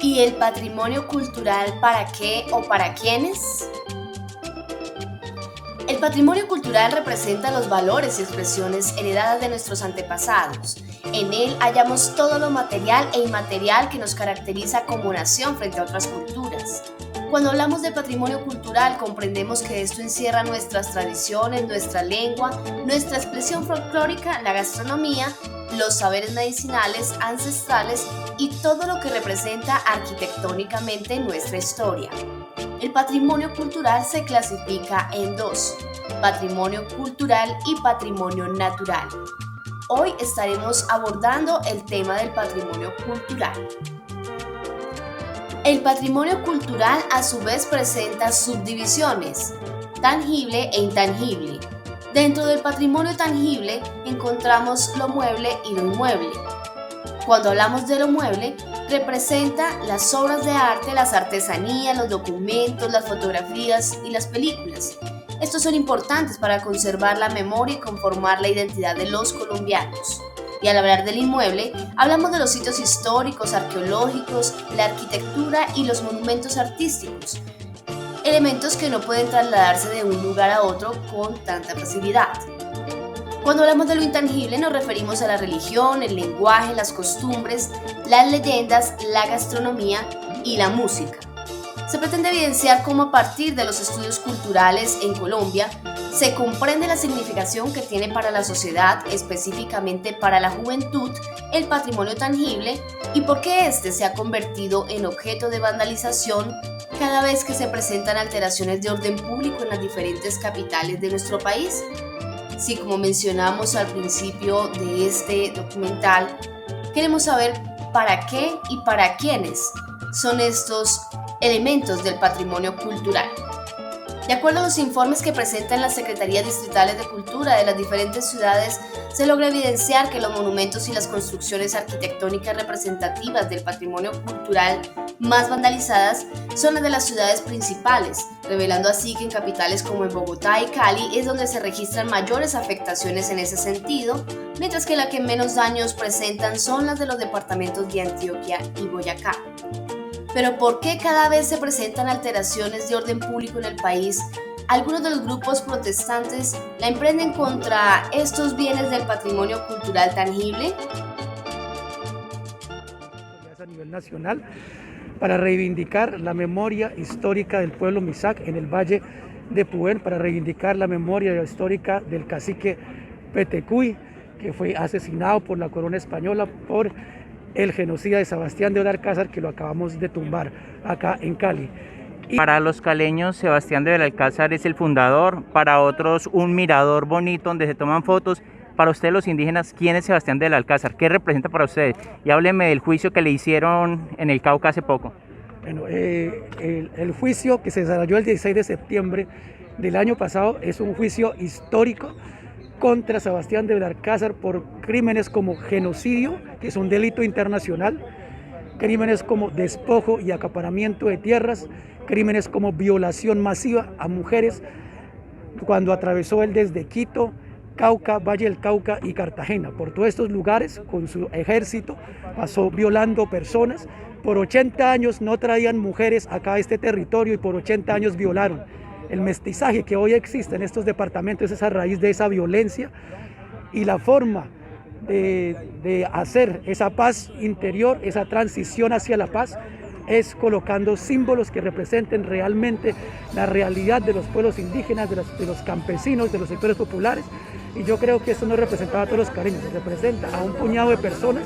¿Y el patrimonio cultural para qué o para quiénes? El patrimonio cultural representa los valores y expresiones heredadas de nuestros antepasados. En él hallamos todo lo material e inmaterial que nos caracteriza como nación frente a otras culturas. Cuando hablamos de patrimonio cultural, comprendemos que esto encierra nuestras tradiciones, nuestra lengua, nuestra expresión folclórica, la gastronomía, los saberes medicinales, ancestrales y todo lo que representa arquitectónicamente nuestra historia. El patrimonio cultural se clasifica en dos: patrimonio cultural y patrimonio natural. Hoy estaremos abordando el tema del patrimonio cultural. El patrimonio cultural a su vez presenta subdivisiones: tangible e intangible. Dentro del patrimonio tangible encontramos lo mueble y lo inmueble. Cuando hablamos de lo mueble, representa las obras de arte, las artesanías, los documentos, las fotografías y las películas. Estos son importantes para conservar la memoria y conformar la identidad de los colombianos. Y al hablar del inmueble, hablamos de los sitios históricos, arqueológicos, la arquitectura y los monumentos artísticos, elementos que no pueden trasladarse de un lugar a otro con tanta facilidad. Cuando hablamos de lo intangible nos referimos a la religión, el lenguaje, las costumbres, las leyendas, la gastronomía y la música. Se pretende evidenciar cómo a partir de los estudios culturales en Colombia se comprende la significación que tiene para la sociedad, específicamente para la juventud, el patrimonio tangible y por qué éste se ha convertido en objeto de vandalización cada vez que se presentan alteraciones de orden público en las diferentes capitales de nuestro país. Sí, como mencionamos al principio de este documental, queremos saber para qué y para quiénes son estos elementos del patrimonio cultural. De acuerdo a los informes que presentan las Secretarías Distritales de Cultura de las diferentes ciudades, se logra evidenciar que los monumentos y las construcciones arquitectónicas representativas del patrimonio cultural más vandalizadas son las de las ciudades principales, revelando así que en capitales como en Bogotá y Cali es donde se registran mayores afectaciones en ese sentido, mientras que las que menos daños presentan son las de los departamentos de Antioquia y Boyacá. Pero ¿por qué cada vez se presentan alteraciones de orden público en el país? Algunos de los grupos protestantes la emprenden contra estos bienes del patrimonio cultural tangible. A nivel nacional, para reivindicar la memoria histórica del pueblo Misak en el Valle de Puén, para reivindicar la memoria histórica del cacique Petecuy, que fue asesinado por la corona española por el genocida de Sebastián de Belalcázar, que lo acabamos de tumbar acá en Cali. Para los caleños, Sebastián de Belalcázar es el fundador, para otros un mirador bonito donde se toman fotos. Para ustedes los indígenas, ¿quién es Sebastián de Belalcázar? ¿Qué representa para ustedes? Y háblenme del juicio que le hicieron en el Cauca hace poco. Bueno, el juicio que se desarrolló el 16 de septiembre del año pasado es un juicio histórico contra Sebastián de Belalcázar por crímenes como genocidio, que es un delito internacional, crímenes como despojo y acaparamiento de tierras, crímenes como violación masiva a mujeres, cuando atravesó él desde Quito, Cauca, Valle del Cauca y Cartagena. Por todos estos lugares, con su ejército, pasó violando personas. Por 80 años no traían mujeres acá a este territorio y por 80 años violaron. El mestizaje que hoy existe en estos departamentos es a raíz de esa violencia, y la forma de hacer esa paz interior, esa transición hacia la paz, es colocando símbolos que representen realmente la realidad de los pueblos indígenas, de los campesinos, de los sectores populares. Y yo creo que eso no representaba a todos los caleños, representa a un puñado de personas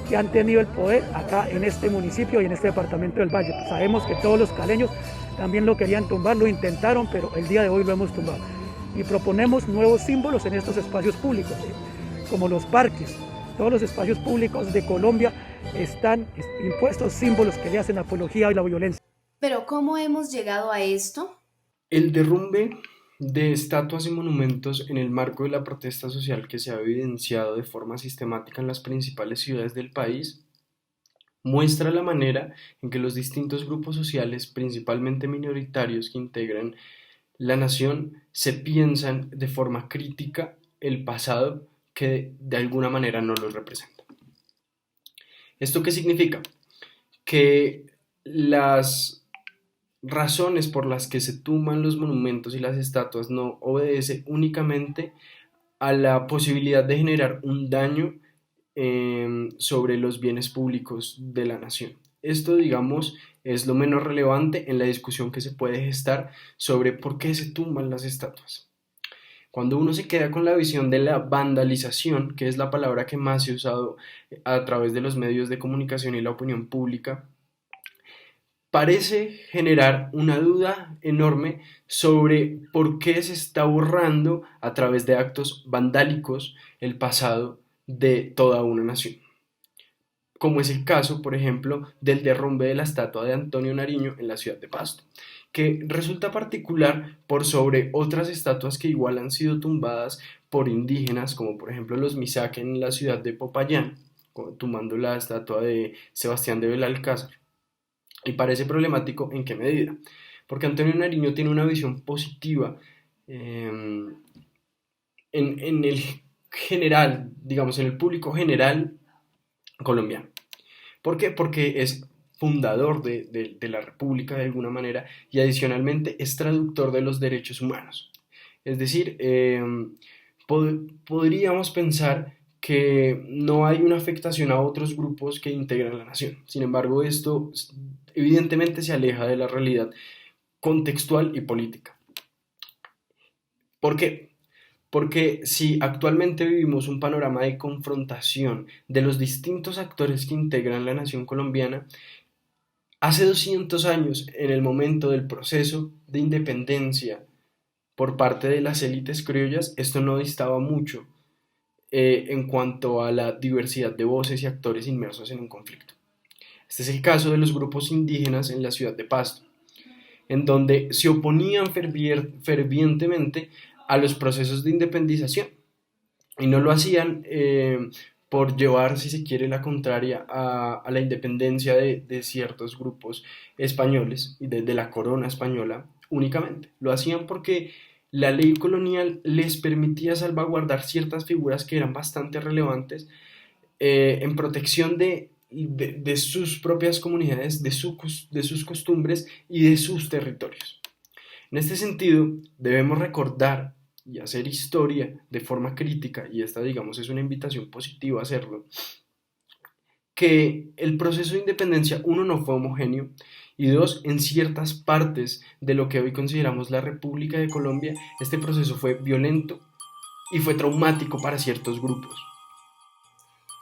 que han tenido el poder acá en este municipio y en este departamento del Valle. Pues sabemos que todos los caleños también lo querían tumbar, lo intentaron, pero el día de hoy lo hemos tumbado. Y proponemos nuevos símbolos en estos espacios públicos, como los parques. Todos los espacios públicos de Colombia están impuestos símbolos que le hacen apología a la violencia. Pero ¿cómo hemos llegado a esto? El derrumbe de estatuas y monumentos en el marco de la protesta social que se ha evidenciado de forma sistemática en las principales ciudades del país muestra la manera en que los distintos grupos sociales, principalmente minoritarios que integran la nación, se piensan de forma crítica el pasado que de alguna manera no los representa. ¿Esto qué significa? Que las razones por las que se tumban los monumentos y las estatuas no obedece únicamente a la posibilidad de generar un daño sobre los bienes públicos de la nación. Esto, digamos, es lo menos relevante en la discusión que se puede gestar sobre por qué se tumban las estatuas. Cuando uno se queda con la visión de la vandalización, que es la palabra que más se ha usado a través de los medios de comunicación y la opinión pública, parece generar una duda enorme sobre por qué se está borrando a través de actos vandálicos el pasado de toda una nación. Como es el caso, por ejemplo, del derrumbe de la estatua de Antonio Nariño en la ciudad de Pasto, que resulta particular por sobre otras estatuas que igual han sido tumbadas por indígenas, como por ejemplo los Misaque en la ciudad de Popayán, tumbando la estatua de Sebastián de Belalcázar. Y parece problemático en qué medida, porque Antonio Nariño tiene una visión positiva en el general, digamos, en el público general colombiano. ¿Por qué? Porque es fundador de la República de alguna manera y adicionalmente es traductor de los derechos humanos. Es decir, podríamos pensar que no hay una afectación a otros grupos que integran la nación. Sin embargo, esto evidentemente se aleja de la realidad contextual y política. ¿Por qué? Porque si actualmente vivimos un panorama de confrontación de los distintos actores que integran la nación colombiana, hace 200 años, en el momento del proceso de independencia por parte de las élites criollas, esto no distaba mucho en cuanto a la diversidad de voces y actores inmersos en un conflicto. Este es el caso de los grupos indígenas en la ciudad de Pasto, en donde se oponían fervientemente a los procesos de independización y no lo hacían por llevar, si se quiere, la contraria a la independencia de ciertos grupos españoles y de la corona española únicamente. Lo hacían porque la ley colonial les permitía salvaguardar ciertas figuras que eran bastante relevantes en protección de sus propias comunidades, de sus costumbres y de sus territorios. En este sentido, debemos recordar y hacer historia de forma crítica, y esta, digamos, es una invitación positiva a hacerlo, que el proceso de independencia, uno, no fue homogéneo, y dos, en ciertas partes de lo que hoy consideramos la República de Colombia, este proceso fue violento y fue traumático para ciertos grupos.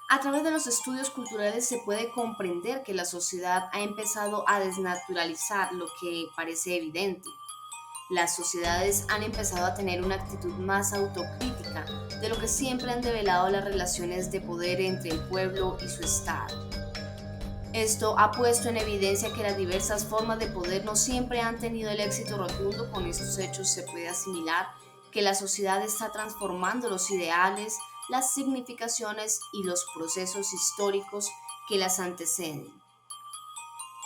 A través de los estudios culturales se puede comprender que la sociedad ha empezado a desnaturalizar lo que parece evidente. Las sociedades han empezado a tener una actitud más autocrítica de lo que siempre han develado las relaciones de poder entre el pueblo y su Estado. Esto ha puesto en evidencia que las diversas formas de poder no siempre han tenido el éxito rotundo. Con estos hechos se puede asimilar que la sociedad está transformando los ideales, las significaciones y los procesos históricos que las anteceden.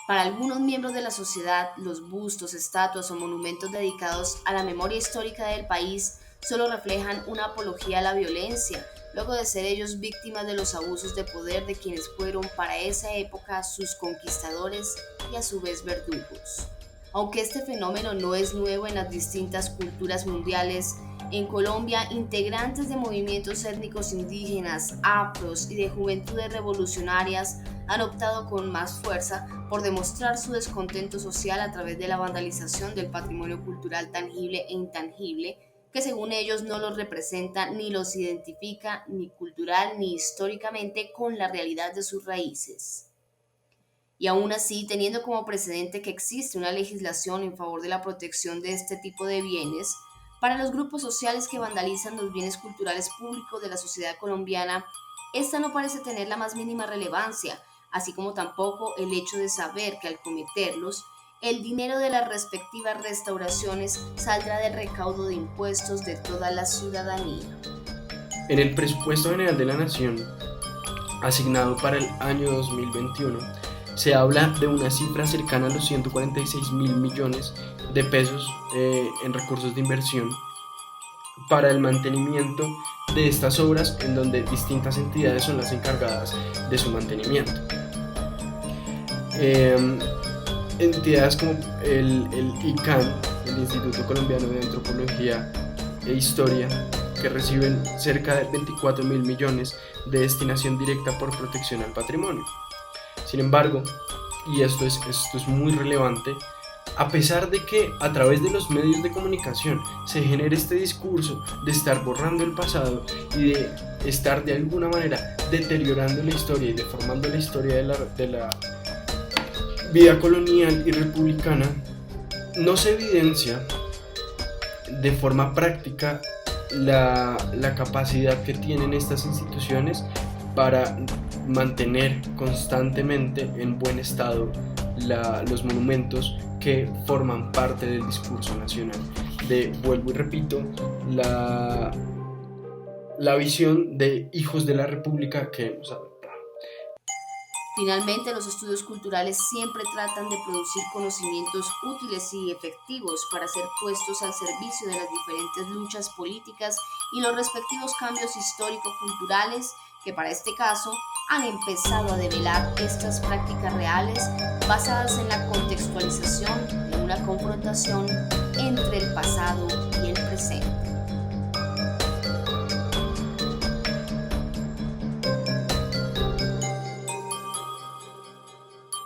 Para algunos miembros de la sociedad, los bustos, estatuas o monumentos dedicados a la memoria histórica del país solo reflejan una apología a la violencia, luego de ser ellos víctimas de los abusos de poder de quienes fueron para esa época sus conquistadores y a su vez verdugos. Aunque este fenómeno no es nuevo en las distintas culturas mundiales, en Colombia, integrantes de movimientos étnicos indígenas, afros y de juventudes revolucionarias han optado con más fuerza por demostrar su descontento social a través de la vandalización del patrimonio cultural tangible e intangible, que según ellos no los representa ni los identifica ni cultural ni históricamente con la realidad de sus raíces. Y aún así, teniendo como precedente que existe una legislación en favor de la protección de este tipo de bienes, para los grupos sociales que vandalizan los bienes culturales públicos de la sociedad colombiana, esta no parece tener la más mínima relevancia, así como tampoco el hecho de saber que al cometerlos, el dinero de las respectivas restauraciones saldrá del recaudo de impuestos de toda la ciudadanía. En el presupuesto general de la Nación, asignado para el año 2021, se habla de una cifra cercana a los 146.000 millones de pesos en recursos de inversión para el mantenimiento de estas obras, en donde distintas entidades son las encargadas de su mantenimiento. entidades como el ICANN, el Instituto Colombiano de Antropología e Historia, que reciben cerca de 24.000 millones de destinación directa por protección al patrimonio. Sin embargo, y esto es muy relevante, a pesar de que a través de los medios de comunicación se genera este discurso de estar borrando el pasado y de estar de alguna manera deteriorando la historia y deformando la historia de la vida colonial y republicana, no se evidencia de forma práctica la capacidad que tienen estas instituciones para mantener constantemente en buen estado los monumentos que forman parte del discurso nacional. Vuelvo y repito, la visión de hijos de la República que hemos adoptado. Finalmente, los estudios culturales siempre tratan de producir conocimientos útiles y efectivos para ser puestos al servicio de las diferentes luchas políticas y los respectivos cambios histórico-culturales que para este caso han empezado a develar estas prácticas reales basadas en la contextualización de una confrontación entre el pasado y el presente.